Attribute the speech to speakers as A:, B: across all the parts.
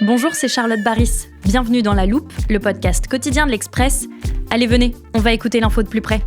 A: Bonjour, c'est Charlotte Baris. Bienvenue dans La Loupe, le podcast quotidien de l'Express. Allez, venez, on va écouter l'info de plus près.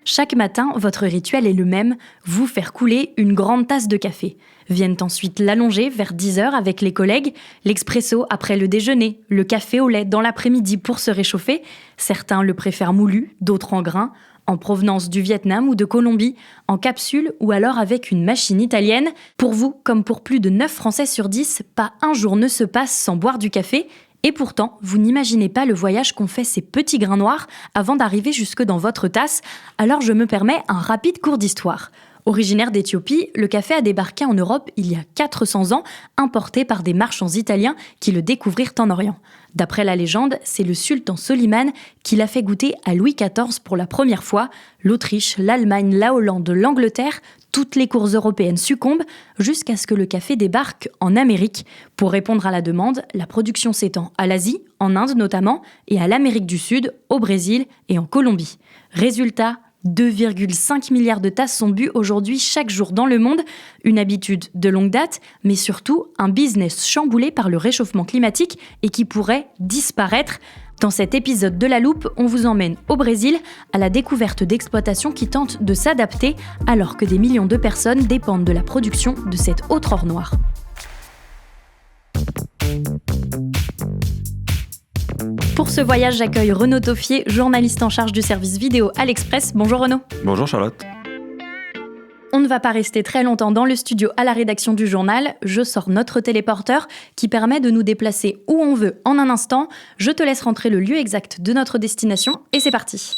A: Chaque matin, votre rituel est le même, vous faire couler une grande tasse de café. Viennent ensuite l'allonger vers 10h avec les collègues, l'expresso après le déjeuner, le café au lait dans l'après-midi pour se réchauffer. Certains le préfèrent moulu, d'autres en grains, en provenance du Vietnam ou de Colombie, en capsule ou alors avec une machine italienne. Pour vous, comme pour plus de 9 Français sur 10, pas un jour ne se passe sans boire du café. Et pourtant, vous n'imaginez pas le voyage qu'ont fait ces petits grains noirs avant d'arriver jusque dans votre tasse. Alors je me permets un rapide cours d'histoire. Originaire d'Éthiopie, le café a débarqué en Europe il y a 400 ans, importé par des marchands italiens qui le découvrirent en Orient. D'après la légende, c'est le sultan Soliman qui l'a fait goûter à Louis XIV pour la première fois. L'Autriche, l'Allemagne, la Hollande, l'Angleterre, toutes les cours européennes succombent jusqu'à ce que le café débarque en Amérique. Pour répondre à la demande, la production s'étend à l'Asie, en Inde notamment, et à l'Amérique du Sud, au Brésil et en Colombie. Résultat, 2,5 milliards de tasses sont bues aujourd'hui chaque jour dans le monde. Une habitude de longue date, mais surtout un business chamboulé par le réchauffement climatique et qui pourrait disparaître. Dans cet épisode de La Loupe, on vous emmène au Brésil à la découverte d'exploitations qui tentent de s'adapter alors que des millions de personnes dépendent de la production de cet autre or noir. Pour ce voyage, j'accueille Renaud Toffier, journaliste en charge du service vidéo à l'Express. Bonjour Renaud.
B: Bonjour Charlotte.
A: On ne va pas rester très longtemps dans le studio à la rédaction du journal. Je sors notre téléporteur qui permet de nous déplacer où on veut en un instant. Je te laisse rentrer le lieu exact de notre destination et c'est parti.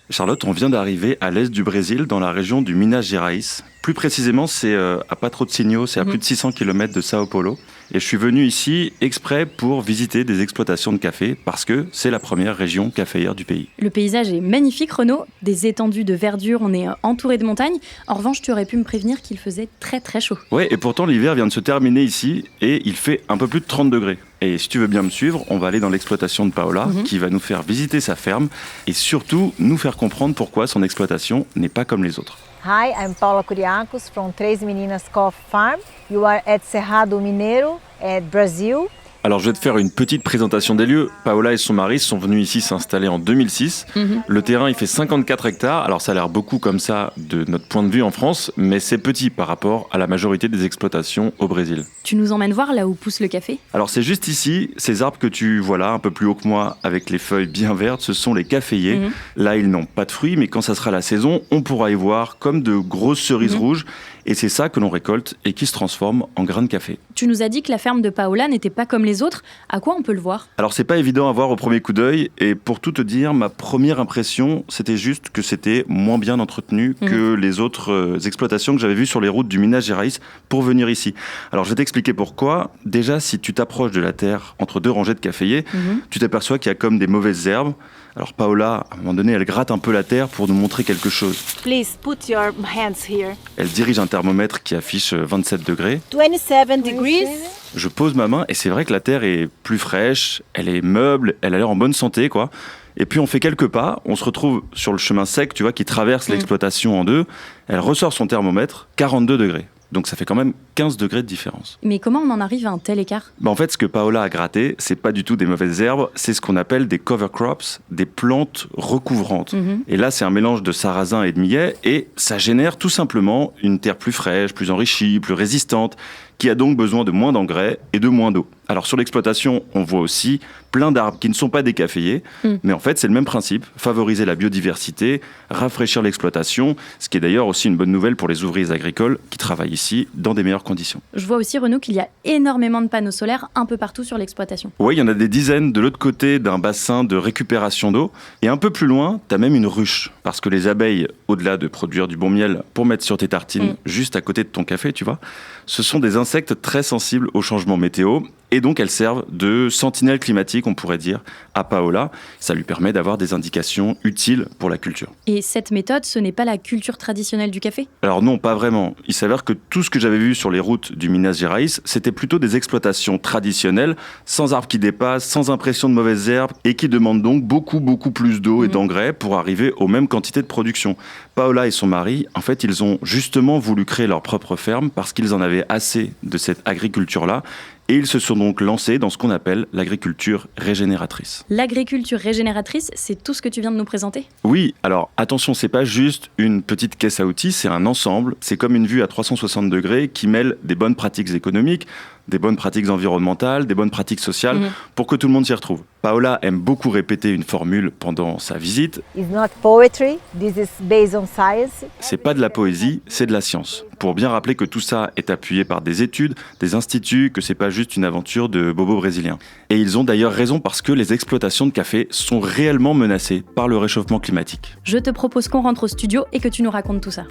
B: Charlotte, on vient d'arriver à l'est du Brésil, dans la région du Minas Gerais. Plus précisément, c'est à Patrocínio, c'est à plus de 600 km de Sao Paulo. Et je suis venu ici exprès pour visiter des exploitations de café, parce que c'est la première région caféière du pays.
A: Le paysage est magnifique, Renaud. Des étendues de verdure, on est entouré de montagnes. En revanche, tu aurais pu me prévenir qu'il faisait très très chaud.
B: Ouais, et pourtant l'hiver vient de se terminer ici, et il fait un peu plus de 30 degrés. Et si tu veux bien me suivre, on va aller dans l'exploitation de Paola, qui va nous faire visiter sa ferme, et surtout nous faire comprendre pourquoi son exploitation n'est pas comme les autres.
C: Hi, I'm Paula Curiacos from Três Meninas Coffee Farm. You are at Cerrado Mineiro, at Brazil.
B: Alors je vais te faire une petite présentation des lieux. Paola et son mari sont venus ici s'installer en 2006. Le terrain il fait 54 hectares, alors ça a l'air beaucoup comme ça de notre point de vue en France, mais c'est petit par rapport à la majorité des exploitations au Brésil.
A: Tu nous emmènes voir là où pousse le café ?
B: Alors c'est juste ici, ces arbres que tu vois là, un peu plus haut que moi, avec les feuilles bien vertes, ce sont les caféiers. Là ils n'ont pas de fruits, mais quand ça sera la saison, on pourra y voir comme de grosses cerises rouges. Et c'est ça que l'on récolte et qui se transforme en grains de café.
A: Tu nous as dit que la ferme de Paola n'était pas comme les autres. À quoi on peut le voir ?
B: Alors c'est pas évident à voir au premier coup d'œil. Et pour tout te dire, ma première impression, c'était juste que c'était moins bien entretenu que les autres exploitations que j'avais vues sur les routes du Minas Gerais pour venir ici. Alors je vais t'expliquer pourquoi. Déjà, si tu t'approches de la terre entre deux rangées de caféiers, tu t'aperçois qu'il y a comme des mauvaises herbes. Alors Paola, à un moment donné, elle gratte un peu la terre pour nous montrer quelque chose.
C: Please put your hands here.
B: Elle dirige un thermomètre qui affiche 27 degrés.
C: 27 degrees.
B: Je pose ma main et c'est vrai que la terre est plus fraîche, elle est meuble, elle a l'air en bonne santé, quoi. Et puis on fait quelques pas, on se retrouve sur le chemin sec, tu vois, qui traverse l'exploitation en deux. Elle ressort son thermomètre, 42 degrés. Donc ça fait quand même 15 degrés de différence.
A: Mais comment on en arrive à un tel écart ?
B: En fait, ce que Paola a gratté, c'est pas du tout des mauvaises herbes, c'est ce qu'on appelle des cover crops, des plantes recouvrantes. Et là, c'est un mélange de sarrasin et de millet, et ça génère tout simplement une terre plus fraîche, plus enrichie, plus résistante, qui a donc besoin de moins d'engrais et de moins d'eau. Alors sur l'exploitation, on voit aussi plein d'arbres qui ne sont pas des caféiers, mais en fait c'est le même principe, favoriser la biodiversité, rafraîchir l'exploitation, ce qui est d'ailleurs aussi une bonne nouvelle pour les ouvriers agricoles qui travaillent ici dans des meilleures conditions.
A: Je vois aussi, Renaud, qu'il y a énormément de panneaux solaires un peu partout sur l'exploitation.
B: Oui, il y en a des dizaines de l'autre côté d'un bassin de récupération d'eau, et un peu plus loin, tu as même une ruche, parce que les abeilles, au-delà de produire du bon miel pour mettre sur tes tartines juste à côté de ton café, tu vois, ce sont des insectes très sensibles aux changements météo. Et donc, elles servent de sentinelle climatique, on pourrait dire, à Paola. Ça lui permet d'avoir des indications utiles pour la culture.
A: Et cette méthode, ce n'est pas la culture traditionnelle du café ?
B: Alors non, pas vraiment. Il s'avère que tout ce que j'avais vu sur les routes du Minas Gerais, c'était plutôt des exploitations traditionnelles, sans arbres qui dépassent, sans impression de mauvaises herbes, et qui demandent donc beaucoup plus d'eau et d'engrais pour arriver aux mêmes quantités de production. Paola et son mari, en fait, ils ont justement voulu créer leur propre ferme parce qu'ils en avaient assez de cette agriculture-là. Et ils se sont donc lancés dans ce qu'on appelle l'agriculture régénératrice.
A: L'agriculture régénératrice, c'est tout ce que tu viens de nous présenter ?
B: Oui, alors attention, c'est pas juste une petite caisse à outils, c'est un ensemble. C'est comme une vue à 360 degrés qui mêle des bonnes pratiques économiques, des bonnes pratiques environnementales, des bonnes pratiques sociales, pour que tout le monde s'y retrouve. Paola aime beaucoup répéter une formule pendant sa visite.
C: It's not poetry, this is based on science.
B: C'est pas de la poésie, c'est de la science. Pour bien rappeler que tout ça est appuyé par des études, des instituts, que c'est pas juste une aventure de bobos brésiliens. Et ils ont d'ailleurs raison parce que les exploitations de café sont réellement menacées par le réchauffement climatique.
A: Je te propose qu'on rentre au studio et que tu nous racontes tout ça.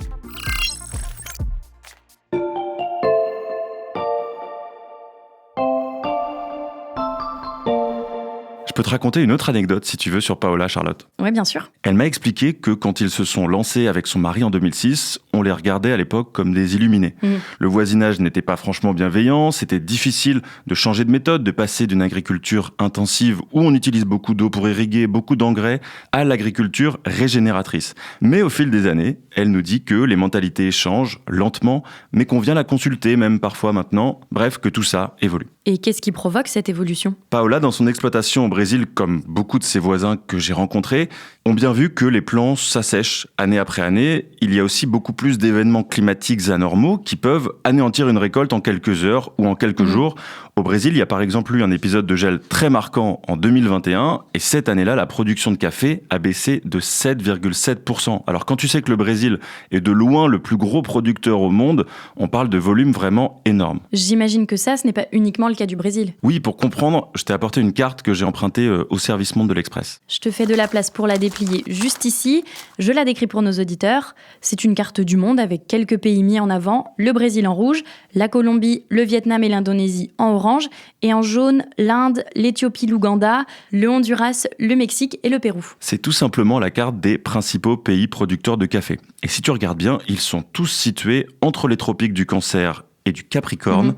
B: Je peux te raconter une autre anecdote, si tu veux, sur Paola, Charlotte.
A: Oui, bien sûr.
B: Elle m'a expliqué que quand ils se sont lancés avec son mari en 2006, on les regardait à l'époque comme des illuminés. Le voisinage n'était pas franchement bienveillant, c'était difficile de changer de méthode, de passer d'une agriculture intensive où on utilise beaucoup d'eau pour irriguer, beaucoup d'engrais, à l'agriculture régénératrice. Mais au fil des années, elle nous dit que les mentalités changent lentement, mais qu'on vient la consulter même parfois maintenant. Bref, que tout ça évolue.
A: Et qu'est-ce qui provoque cette évolution ?
B: Paola, dans son exploitation au Brésil, comme beaucoup de ses voisins que j'ai rencontrés, ont bien vu que les plants s'assèchent année après année. Il y a aussi beaucoup plus d'événements climatiques anormaux qui peuvent anéantir une récolte en quelques heures ou en quelques jours. Au Brésil, il y a par exemple eu un épisode de gel très marquant en 2021 et cette année-là, la production de café a baissé de 7,7%. Alors quand tu sais que le Brésil est de loin le plus gros producteur au monde, on parle de volumes vraiment énormes.
A: J'imagine que ça, ce n'est pas uniquement le cas du Brésil.
B: Oui, pour comprendre, je t'ai apporté une carte que j'ai empruntée au service Monde de l'Express.
A: Je te fais de la place pour la déplier juste ici. Je la décris pour nos auditeurs. C'est une carte du monde avec quelques pays mis en avant. Le Brésil en rouge, la Colombie, le Vietnam et l'Indonésie en orange. Et en jaune, l'Inde, l'Éthiopie, l'Ouganda, le Honduras, le Mexique et le Pérou.
B: C'est tout simplement la carte des principaux pays producteurs de café. Et si tu regardes bien, ils sont tous situés entre les tropiques du Cancer et du Capricorne.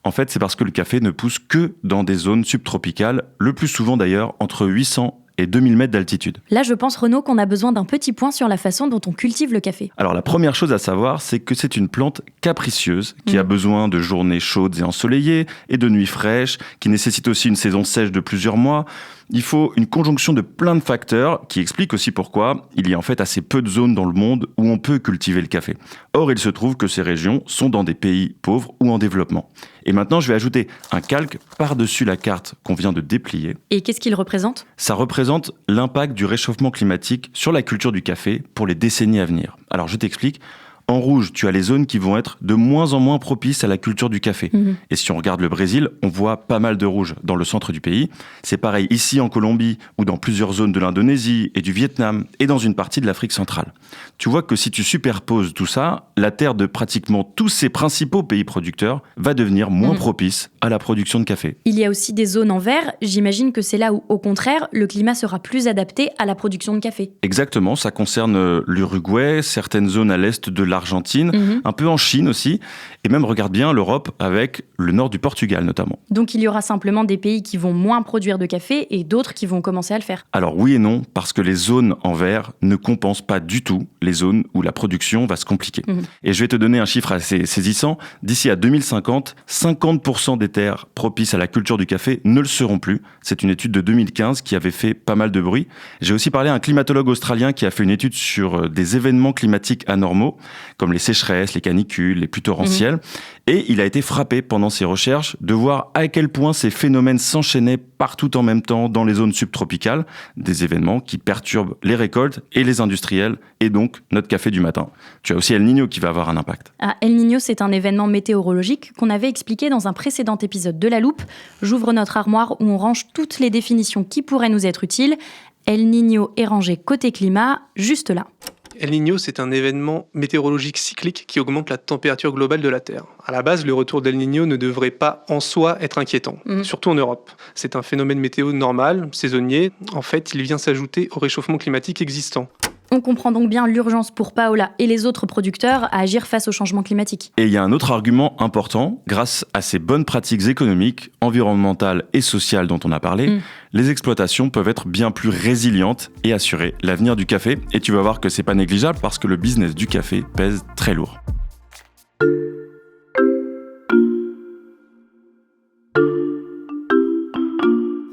B: En fait, c'est parce que le café ne pousse que dans des zones subtropicales, le plus souvent d'ailleurs entre 800 et 2000 mètres d'altitude.
A: Là, je pense, Renaud, qu'on a besoin d'un petit point sur la façon dont on cultive le café.
B: Alors, la première chose à savoir, c'est que c'est une plante capricieuse qui a besoin de journées chaudes et ensoleillées et de nuits fraîches, qui nécessite aussi une saison sèche de plusieurs mois. Il faut une conjonction de plein de facteurs qui expliquent aussi pourquoi il y a en fait assez peu de zones dans le monde où on peut cultiver le café. Or, il se trouve que ces régions sont dans des pays pauvres ou en développement. Et maintenant, je vais ajouter un calque par-dessus la carte qu'on vient de déplier.
A: Et qu'est-ce qu'il représente ?
B: Ça représente l'impact du réchauffement climatique sur la culture du café pour les décennies à venir. Alors, je t'explique. En rouge, tu as les zones qui vont être de moins en moins propices à la culture du café. Et si on regarde le Brésil, on voit pas mal de rouge dans le centre du pays. C'est pareil ici en Colombie ou dans plusieurs zones de l'Indonésie et du Vietnam et dans une partie de l'Afrique centrale. Tu vois que si tu superposes tout ça, la terre de pratiquement tous ces principaux pays producteurs va devenir moins propice à la production de café.
A: Il y a aussi des zones en vert. J'imagine que c'est là où, au contraire, le climat sera plus adapté à la production de café.
B: Exactement, ça concerne l'Uruguay, certaines zones à l'est de l'Argentine, un peu en Chine aussi, et même regarde bien l'Europe avec le nord du Portugal notamment.
A: Donc il y aura simplement des pays qui vont moins produire de café et d'autres qui vont commencer à le faire.
B: Alors oui et non, parce que les zones en vert ne compensent pas du tout les zones où la production va se compliquer. Et je vais te donner un chiffre assez saisissant. D'ici à 2050, 50% des terres propices à la culture du café ne le seront plus. C'est une étude de 2015 qui avait fait pas mal de bruit. J'ai aussi parlé à un climatologue australien qui a fait une étude sur des événements climatiques anormaux, comme les sécheresses, les canicules, les pluies torrentielles. Et il a été frappé pendant ses recherches de voir à quel point ces phénomènes s'enchaînaient partout en même temps dans les zones subtropicales, des événements qui perturbent les récoltes et les industriels, et donc notre café du matin. Tu as aussi El Niño qui va avoir un impact.
A: Ah, El Niño, c'est un événement météorologique qu'on avait expliqué dans un précédent épisode de La Loupe. J'ouvre notre armoire où on range toutes les définitions qui pourraient nous être utiles. El Niño est rangé côté climat, juste là.
D: El Niño, c'est un événement météorologique cyclique qui augmente la température globale de la Terre. À la base, le retour d'El Niño ne devrait pas en soi être inquiétant, surtout en Europe. C'est un phénomène météo normal, saisonnier. En fait, il vient s'ajouter au réchauffement climatique existant.
A: On comprend donc bien l'urgence pour Paola et les autres producteurs à agir face au changement climatique.
B: Et il y a un autre argument important, grâce à ces bonnes pratiques économiques, environnementales et sociales dont on a parlé, les exploitations peuvent être bien plus résilientes et assurer l'avenir du café. Et tu vas voir que c'est pas négligeable parce que le business du café pèse très lourd.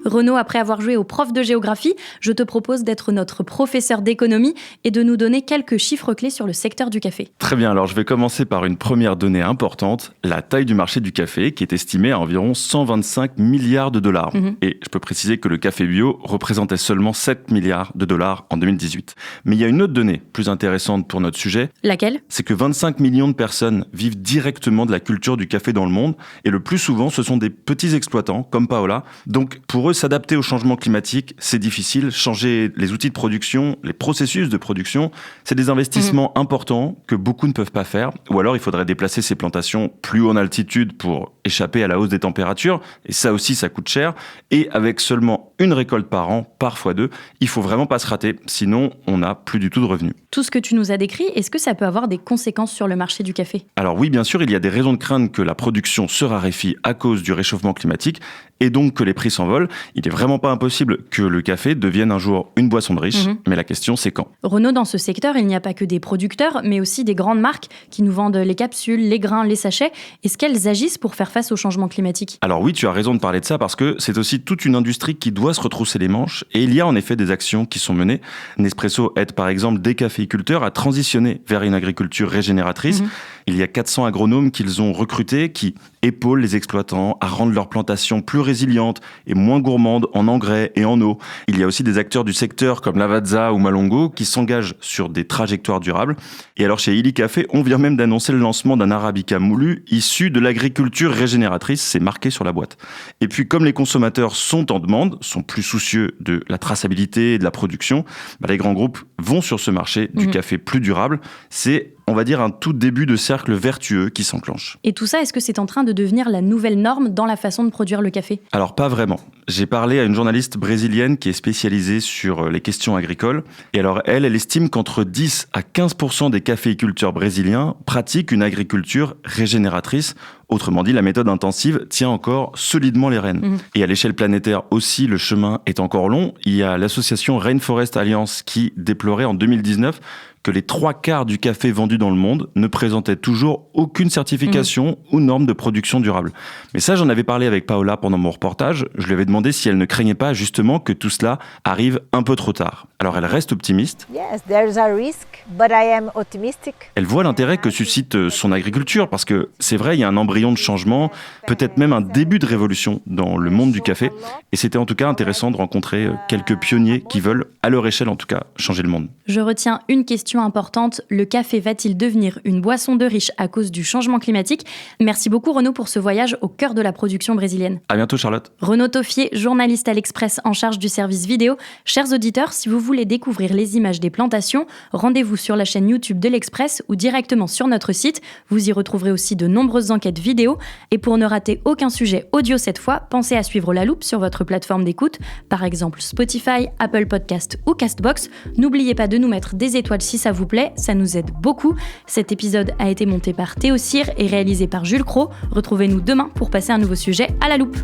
A: Renaud, après avoir joué au prof de géographie, je te propose d'être notre professeur d'économie et de nous donner quelques chiffres clés sur le secteur du café.
B: Très bien, alors je vais commencer par une première donnée importante, la taille du marché du café qui est estimée à environ 125 milliards de dollars. Et je peux préciser que le café bio représentait seulement 7 milliards de dollars en 2018. Mais il y a une autre donnée plus intéressante pour notre sujet.
A: Laquelle ?
B: C'est que 25 millions de personnes vivent directement de la culture du café dans le monde et le plus souvent ce sont des petits exploitants comme Paola. Donc pour eux, s'adapter au changement climatique, c'est difficile. Changer les outils de production, les processus de production, c'est des investissements importants que beaucoup ne peuvent pas faire. Ou alors, il faudrait déplacer ces plantations plus haut en altitude pour échapper à la hausse des températures. Et ça aussi, ça coûte cher. Et avec seulement une récolte par an, parfois deux, il faut vraiment pas se rater. Sinon, on n'a plus du tout de revenus.
A: Tout ce que tu nous as décrit, est-ce que ça peut avoir des conséquences sur le marché du café ?
B: Alors oui, bien sûr, il y a des raisons de craindre que la production se raréfie à cause du réchauffement climatique et donc que les prix s'envolent. Il n'est vraiment pas impossible que le café devienne un jour une boisson de riche, mais la question c'est quand.
A: Renaud, dans ce secteur, il n'y a pas que des producteurs, mais aussi des grandes marques qui nous vendent les capsules, les grains, les sachets. Est-ce qu'elles agissent pour faire face au changement climatique ?
B: Alors oui, tu as raison de parler de ça parce que c'est aussi toute une industrie qui doit se retrousser les manches et il y a en effet des actions qui sont menées. Nespresso aide par exemple des caféiculteurs à transitionner vers une agriculture régénératrice. Il y a 400 agronomes qu'ils ont recrutés qui épaulent les exploitants à rendre leurs plantations plus résilientes et moins gourmandes en engrais et en eau. Il y a aussi des acteurs du secteur comme Lavazza ou Malongo qui s'engagent sur des trajectoires durables. Et alors chez Illy Café, on vient même d'annoncer le lancement d'un arabica moulu issu de l'agriculture régénératrice, c'est marqué sur la boîte. Et puis comme les consommateurs sont en demande, sont plus soucieux de la traçabilité et de la production, les grands groupes vont sur ce marché du café plus durable. C'est, on va dire, un tout début de cercle vertueux qui s'enclenche.
A: Et tout ça, est-ce que c'est en train de devenir la nouvelle norme dans la façon de produire le café ?
B: Alors pas vraiment. J'ai parlé à une journaliste brésilienne qui est spécialisée sur les questions agricoles. Et alors elle estime qu'entre 10 à 15% des caféiculteurs brésiliens pratiquent une agriculture régénératrice. Autrement dit, la méthode intensive tient encore solidement les rênes. Et à l'échelle planétaire aussi, le chemin est encore long. Il y a l'association Rainforest Alliance qui déplorait en 2019 que les 3/4 du café vendu dans le monde ne présentaient toujours aucune certification ou norme de production durable. Mais ça, j'en avais parlé avec Paola pendant mon reportage. Je lui avais demandé si elle ne craignait pas justement que tout cela arrive un peu trop tard. Alors elle reste optimiste.
C: Yes, there is a risk, but I am optimistic.
B: Elle voit l'intérêt que suscite son agriculture parce que c'est vrai, il y a un embryon de changement, peut-être même un début de révolution dans le monde du café. Et c'était en tout cas intéressant de rencontrer quelques pionniers qui veulent, à leur échelle en tout cas, changer le monde.
A: Je retiens une question importante, le café va-t-il devenir une boisson de riche à cause du changement climatique ? Merci beaucoup Renaud pour ce voyage au cœur de la production brésilienne.
B: À bientôt Charlotte.
A: Renaud Toffier, journaliste à l'Express en charge du service vidéo. Chers auditeurs, si vous voulez découvrir les images des plantations, rendez-vous sur la chaîne YouTube de l'Express ou directement sur notre site. Vous y retrouverez aussi de nombreuses enquêtes vidéo. Et pour ne rater aucun sujet audio cette fois, pensez à suivre La Loupe sur votre plateforme d'écoute, par exemple Spotify, Apple Podcast ou Castbox. N'oubliez pas de nous mettre des étoiles si ça vous plaît, ça nous aide beaucoup. Cet épisode a été monté par Théo Cyr et réalisé par Jules Cros. Retrouvez-nous demain pour passer un nouveau sujet à La Loupe.